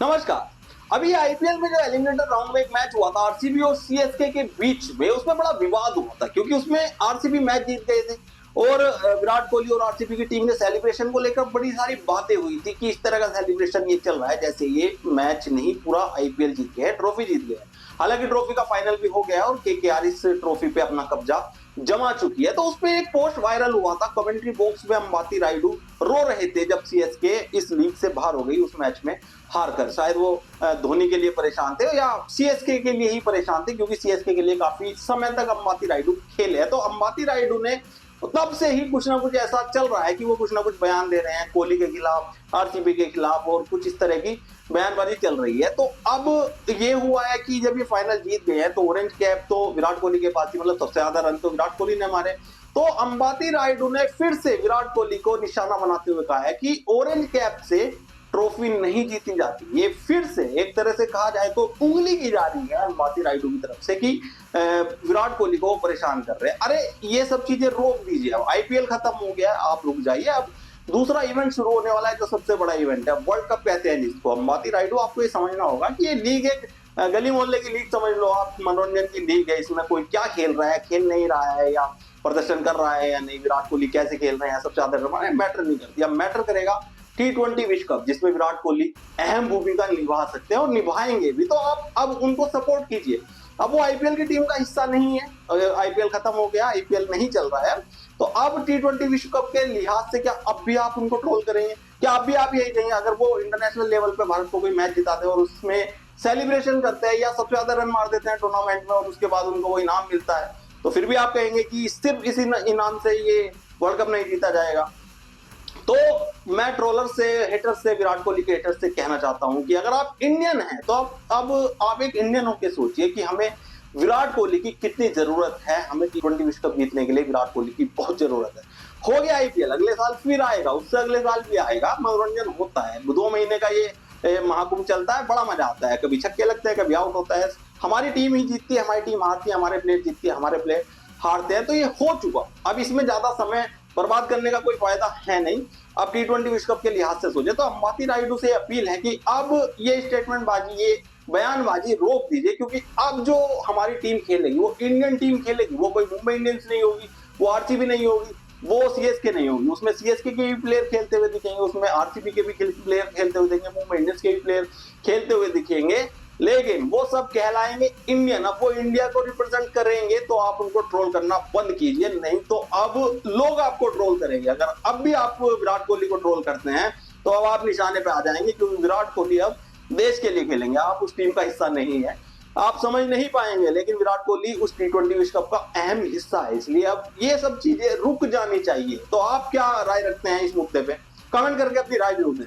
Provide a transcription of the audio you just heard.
नमस्कार। अभी आईपीएल में जो एलिमिनेटर राउंड में एक मैच हुआ था आरसीबी और सीएसके के बीच में, उसमें बड़ा विवाद हुआ था क्योंकि उसमें आरसीबी मैच जीत गए थे और विराट कोहली और आरसीबी की टीम ने सेलिब्रेशन को लेकर बड़ी सारी बातें हुई थी कि इस तरह का सेलिब्रेशन ये चल रहा है जैसे ये मैच नहीं पूरा आईपीएल जीत गया है, ट्रॉफी जीत गया है। हालांकि ट्रॉफी का फाइनल भी हो गया है और केकेआर इस ट्रॉफी पे अपना कब्जा जमा चुकी है। तो उस पे एक पोस्ट वायरल हुआ था, कमेंट्री बॉक्स में अंबाती रायडू रो रहे थे जब सीएसके इस लीग से बाहर हो गई उस मैच में हार कर। शायद वो धोनी के लिए परेशान थे या सीएसके के लिए ही परेशान थे क्योंकि सीएसके के लिए काफी समय तक अंबाती रायडू खेले हैं। तो अंबाती रायडू ने तब से ही कुछ ना कुछ ऐसा चल रहा है कि वो कुछ ना कुछ बयान दे रहे हैं कोहली के खिलाफ, आरसीबी के खिलाफ और कुछ इस तरह की बयानबाजी चल रही है। तो अब ये हुआ है कि जब ये फाइनल जीत गए हैं तो ऑरेंज कैप तो विराट कोहली के पास ही, मतलब सबसे ज्यादा रन तो विराट कोहली ने मारे। तो अंबाती रायडू ने फिर से विराट कोहली को निशाना बनाते हुए कहा है कि ऑरेंज कैप से ट्रॉफी नहीं जीती जाती। ये फिर से एक तरह से कहा जाए तो उंगली की जा रही है अंबाती रायडू की तरफ से कि विराट कोहली को परेशान कर रहे हैं। अरे ये सब चीजें रोक दीजिए, अब आईपीएल खत्म हो गया, आप रुक जाइए। अब दूसरा इवेंट शुरू होने वाला है जो सबसे बड़ा इवेंट है, वर्ल्ड कप कहते हैं जिसको। अंबाती रायडू आपको ये समझना होगा कि ये लीग एक गली मोहल्ले की लीग समझ लो आप, मनोरंजन की लीग है। इसमें कोई क्या खेल रहा है, खेल नहीं रहा है या प्रदर्शन कर रहा है या नहीं, विराट कोहली कैसे खेल रहे हैं, सबसे ज्यादा मैटर नहीं करती। अब मैटर करेगा T20 विश्व कप जिसमें विराट कोहली अहम भूमिका निभा सकते हैं और निभाएंगे भी। तो आप अब उनको सपोर्ट कीजिए। अब वो आईपीएल की टीम का हिस्सा नहीं है, आईपीएल खत्म हो गया, आईपीएल नहीं चल रहा है। तो अब T20 विश्व कप के लिहाज से क्या अब भी आप उनको ट्रोल करेंगे? क्या अब भी आप यही कहेंगे अगर वो इंटरनेशनल लेवल पे भारत को कोई मैच जिताते हैं और उसमें सेलिब्रेशन करते हैं या सबसे ज्यादा रन मार देते हैं टूर्नामेंट में और उसके बाद उनको वो इनाम मिलता है, तो फिर भी आप कहेंगे कि सिर्फ इसी इनाम से ये वर्ल्ड कप नहीं जीता जाएगा? तो मैं ट्रोलर से, हेटर से, विराट कोहली के हेटर से कहना चाहता हूं कि अगर आप इंडियन हैं तो अब आप एक इंडियन होकर सोचिए कि हमें विराट कोहली की कितनी जरूरत है। हमें T20 विश्व कप जीतने के लिए विराट कोहली की बहुत जरूरत है। हो गया आईपीएल, अगले साल फिर आएगा, उससे अगले साल भी आएगा। मनोरंजन होता है, 2 महीने का ये महाकुंभ चलता है, बड़ा मजा आता है। कभी छक्के लगते हैं, कभी आउट होता है, हमारी टीम ही जीतती है, हमारी टीम हारती है, हमारे प्लेयर जीतती है, हमारे प्लेयर हारते हैं। तो ये हो चुका, अब इसमें ज्यादा समय बर्बाद करने का कोई फायदा है नहीं। अब T20 विश्व कप के लिहाज से सोचे तो अंबाती रायडू से अपील है कि अब ये स्टेटमेंट बाजी, ये बयानबाजी रोक दीजिए क्योंकि अब जो हमारी टीम खेलेगी वो इंडियन टीम खेलेगी। वो कोई मुंबई इंडियंस नहीं होगी, वो आरसीबी नहीं होगी, वो सीएसके नहीं होगी। उसमें सीएसके के भी प्लेयर खेलते हुए दिखेंगे, उसमें आरसीबी के भी प्लेयर खेलते हुए दिखेंगे, मुंबई इंडियंस के भी प्लेयर खेलते हुए दिखेंगे, लेकिन वो सब कहलाएंगे इंडियन। अब वो इंडिया को रिप्रेजेंट करेंगे तो आप उनको ट्रोल करना बंद कीजिए, नहीं तो अब लोग आपको ट्रोल करेंगे। अगर अब भी आप विराट कोहली को ट्रोल करते हैं तो अब आप निशाने पे आ जाएंगे क्योंकि विराट कोहली अब देश के लिए खेलेंगे, आप उस टीम का हिस्सा नहीं है। आप समझ नहीं पाएंगे, लेकिन विराट कोहली उस T20 विश्व कप का अहम हिस्सा है, इसलिए अब ये सब चीजें रुक जानी चाहिए। तो आप क्या राय रखते हैं इस मुद्दे पे? कमेंट करके अपनी राय जरूर दें।